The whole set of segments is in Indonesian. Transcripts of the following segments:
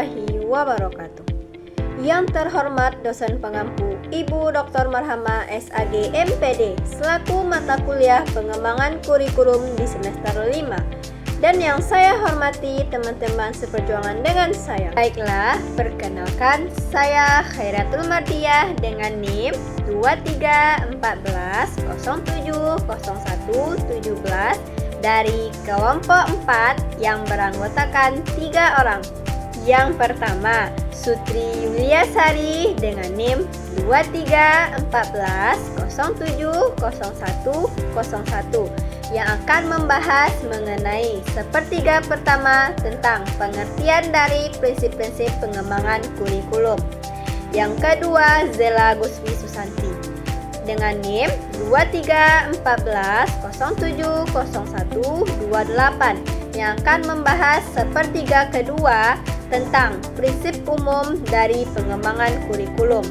warahmatullahi wabarakatuh. Yang terhormat dosen pengampu Ibu Dr. Marhama SAG MPD selaku mata kuliah pengembangan kurikulum di semester 5. Dan yang saya hormati teman-teman seperjuangan dengan saya. Baiklah, perkenalkan saya Khairatul Mardiah dengan NIM 2314070117 dari kelompok 4 yang beranggotakan 3 orang. Yang pertama, Sutri Yuliasari dengan NIM 2314070101 yang akan membahas mengenai sepertiga pertama tentang pengertian dari prinsip-prinsip pengembangan kurikulum. Yang kedua, Zela Guswi Susanti dengan NIM 2314070128 yang akan membahas sepertiga kedua tentang prinsip umum dari pengembangan kurikulum.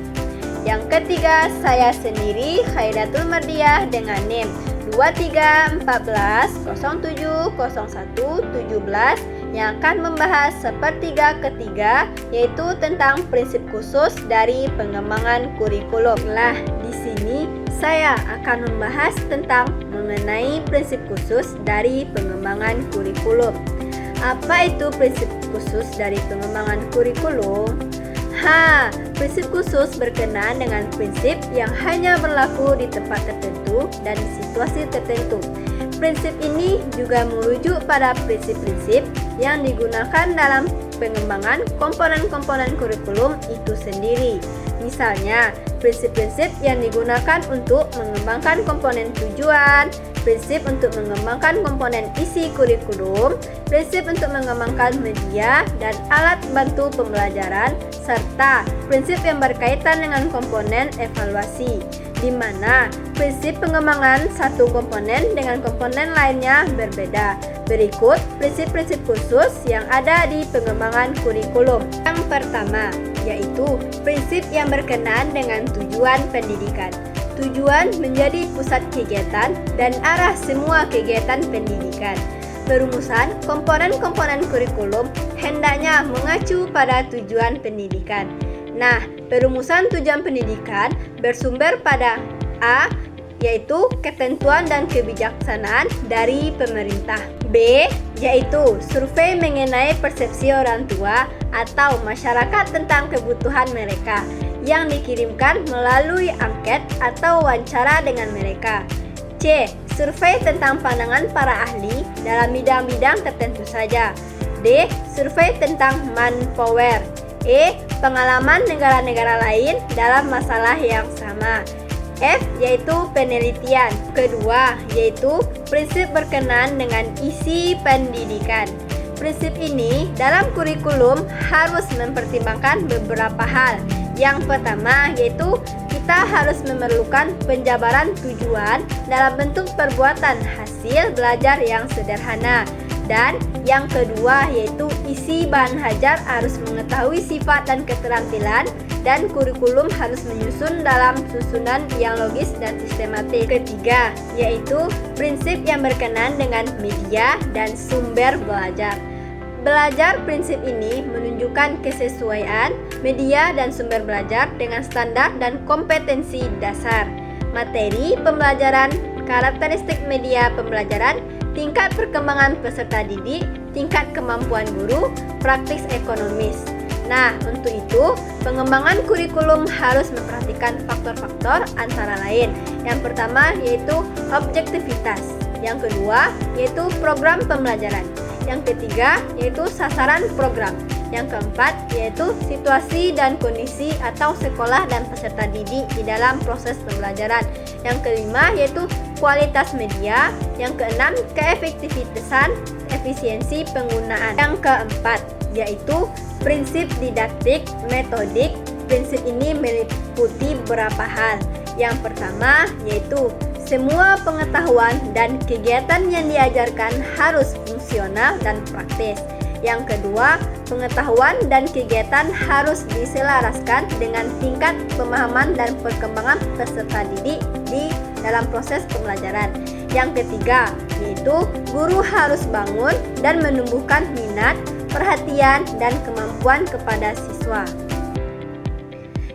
Yang ketiga, saya sendiri Khairatul Mardiah dengan NIM 2314070117 yang akan membahas sepertiga ketiga yaitu tentang prinsip khusus dari pengembangan kurikulum. Nah, di sini saya akan membahas tentang mengenai prinsip khusus dari pengembangan kurikulum. Apa itu prinsip khusus dari pengembangan kurikulum? Prinsip khusus berkenaan dengan prinsip yang hanya berlaku di tempat tertentu dan situasi tertentu. Prinsip ini juga merujuk pada prinsip-prinsip yang digunakan dalam pengembangan komponen-komponen kurikulum itu sendiri. Misalnya, prinsip-prinsip yang digunakan untuk mengembangkan komponen tujuan, prinsip untuk mengembangkan komponen isi kurikulum, prinsip untuk mengembangkan media dan alat bantu pembelajaran, serta prinsip yang berkaitan dengan komponen evaluasi, di mana prinsip pengembangan satu komponen dengan komponen lainnya berbeda. Berikut prinsip-prinsip khusus yang ada di pengembangan kurikulum. Yang pertama, yaitu prinsip yang berkenaan dengan tujuan pendidikan. Tujuan menjadi pusat kegiatan dan arah semua kegiatan pendidikan. Perumusan komponen-komponen kurikulum hendaknya mengacu pada tujuan pendidikan. Nah, perumusan tujuan pendidikan bersumber pada A, yaitu ketentuan dan kebijaksanaan dari pemerintah. B, yaitu survei mengenai persepsi orang tua atau masyarakat tentang kebutuhan mereka yang dikirimkan melalui angket atau wawancara dengan mereka. C, survei tentang pandangan para ahli dalam bidang-bidang tertentu saja. D, survei tentang manpower. E, pengalaman negara-negara lain dalam masalah yang sama. F, yaitu penelitian. Kedua, yaitu prinsip berkenaan dengan isi pendidikan. Prinsip ini dalam kurikulum harus mempertimbangkan beberapa hal. Yang pertama, yaitu kita harus memerlukan penjabaran tujuan dalam bentuk perbuatan hasil belajar yang sederhana. Dan yang kedua, yaitu isi bahan hajar harus mengetahui sifat dan keterampilan dan kurikulum harus menyusun dalam susunan yang logis dan sistematik. Ketiga, yaitu prinsip yang berkenaan dengan media dan sumber belajar. Belajar prinsip ini menunjukkan kesesuaian media dan sumber belajar dengan standar dan kompetensi dasar, materi pembelajaran, karakteristik media pembelajaran, tingkat perkembangan peserta didik, tingkat kemampuan guru, praktis ekonomis. Nah, untuk itu, pengembangan kurikulum harus memperhatikan faktor-faktor antara lain. Yang pertama, yaitu objektivitas. Yang kedua, yaitu program pembelajaran. Yang ketiga, yaitu sasaran program. Yang keempat, yaitu situasi dan kondisi atau sekolah dan peserta didik di dalam proses pembelajaran. Yang kelima, yaitu kualitas media. Yang keenam, keefektivitasan, efisiensi penggunaan. Yang keempat, yaitu prinsip didaktik, metodik. Prinsip ini meliputi beberapa hal. Yang pertama, yaitu semua pengetahuan dan kegiatan yang diajarkan harus fungsional dan praktis. Yang kedua, pengetahuan dan kegiatan harus diselaraskan dengan tingkat pemahaman dan perkembangan peserta didik di dalam proses pembelajaran. Yang ketiga, yaitu guru harus bangun dan menumbuhkan minat, perhatian, dan kemampuan kepada siswa.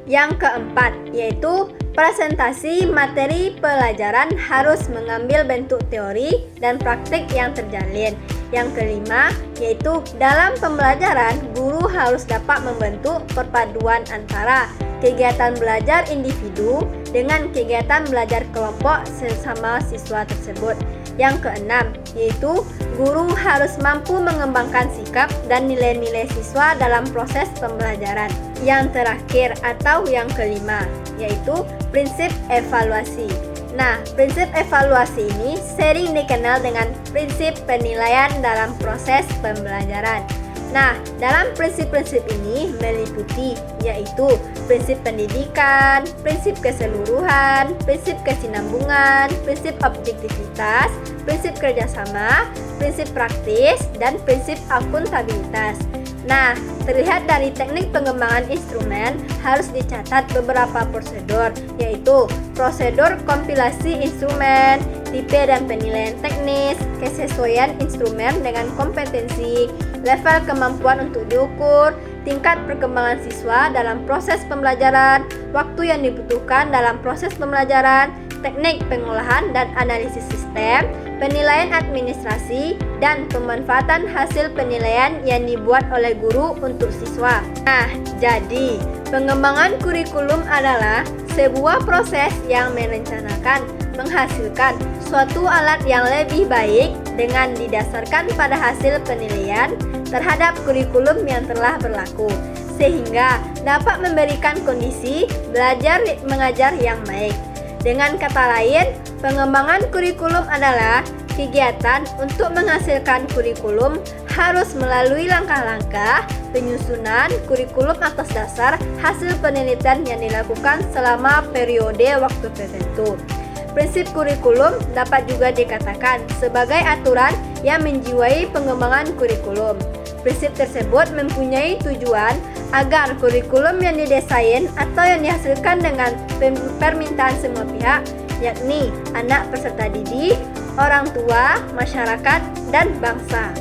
Yang keempat, yaitu presentasi materi pelajaran harus mengambil bentuk teori dan praktik yang terjalin. Yang kelima, yaitu dalam pembelajaran, guru harus dapat membentuk perpaduan antara kegiatan belajar individu dengan kegiatan belajar kelompok sesama siswa tersebut. Yang keenam, yaitu guru harus mampu mengembangkan sikap dan nilai-nilai siswa dalam proses pembelajaran. Yang terakhir atau yang kelima, yaitu prinsip evaluasi. Nah, prinsip evaluasi ini sering dikenal dengan prinsip penilaian dalam proses pembelajaran. Nah, dalam prinsip-prinsip ini meliputi yaitu prinsip pendidikan, prinsip keseluruhan, prinsip kesinambungan, prinsip objektivitas, prinsip kerjasama, prinsip praktis, dan prinsip akuntabilitas. Nah, terlihat dari teknik pengembangan instrumen harus dicatat beberapa prosedur, yaitu prosedur kompilasi instrumen, tipe dan penilaian teknis, kesesuaian instrumen dengan kompetensi, level kemampuan untuk diukur, tingkat perkembangan siswa dalam proses pembelajaran, waktu yang dibutuhkan dalam proses pembelajaran, teknik pengolahan dan analisis sistem, penilaian administrasi, dan pemanfaatan hasil penilaian yang dibuat oleh guru untuk siswa. Nah, jadi pengembangan kurikulum adalah sebuah proses yang merencanakan, menghasilkan suatu alat yang lebih baik dengan didasarkan pada hasil penilaian terhadap kurikulum yang telah berlaku, sehingga dapat memberikan kondisi belajar mengajar yang baik. Dengan kata lain, pengembangan kurikulum adalah kegiatan untuk menghasilkan kurikulum harus melalui langkah-langkah penyusunan kurikulum atas dasar hasil penelitian yang dilakukan selama periode waktu tertentu. Prinsip kurikulum dapat juga dikatakan sebagai aturan yang menjiwai pengembangan kurikulum. Prinsip tersebut mempunyai tujuan agar kurikulum yang didesain atau yang dihasilkan dengan permintaan semua pihak, yakni anak peserta didik, orang tua, masyarakat, dan bangsa.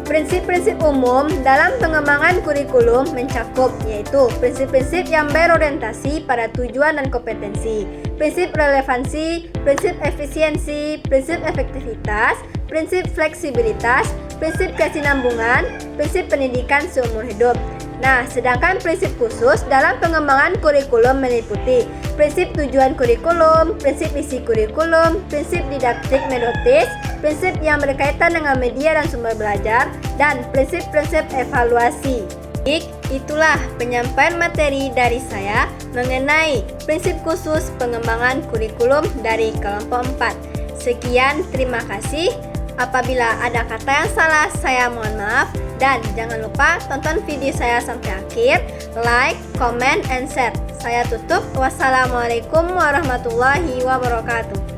Prinsip-prinsip umum dalam pengembangan kurikulum mencakup yaitu prinsip-prinsip yang berorientasi pada tujuan dan kompetensi, prinsip relevansi, prinsip efisiensi, prinsip efektivitas, prinsip fleksibilitas, prinsip kesinambungan, prinsip pendidikan seumur hidup. Nah, sedangkan prinsip khusus dalam pengembangan kurikulum meliputi prinsip tujuan kurikulum, prinsip isi kurikulum, prinsip didaktik metodis, prinsip yang berkaitan dengan media dan sumber belajar, dan prinsip-prinsip evaluasi. Itulah penyampaian materi dari saya mengenai prinsip khusus pengembangan kurikulum dari kelompok 4. Sekian, terima kasih. Apabila ada kata yang salah, saya mohon maaf. Dan jangan lupa tonton video saya sampai akhir, like, comment, and share. Saya tutup. Wassalamualaikum warahmatullahi wabarakatuh.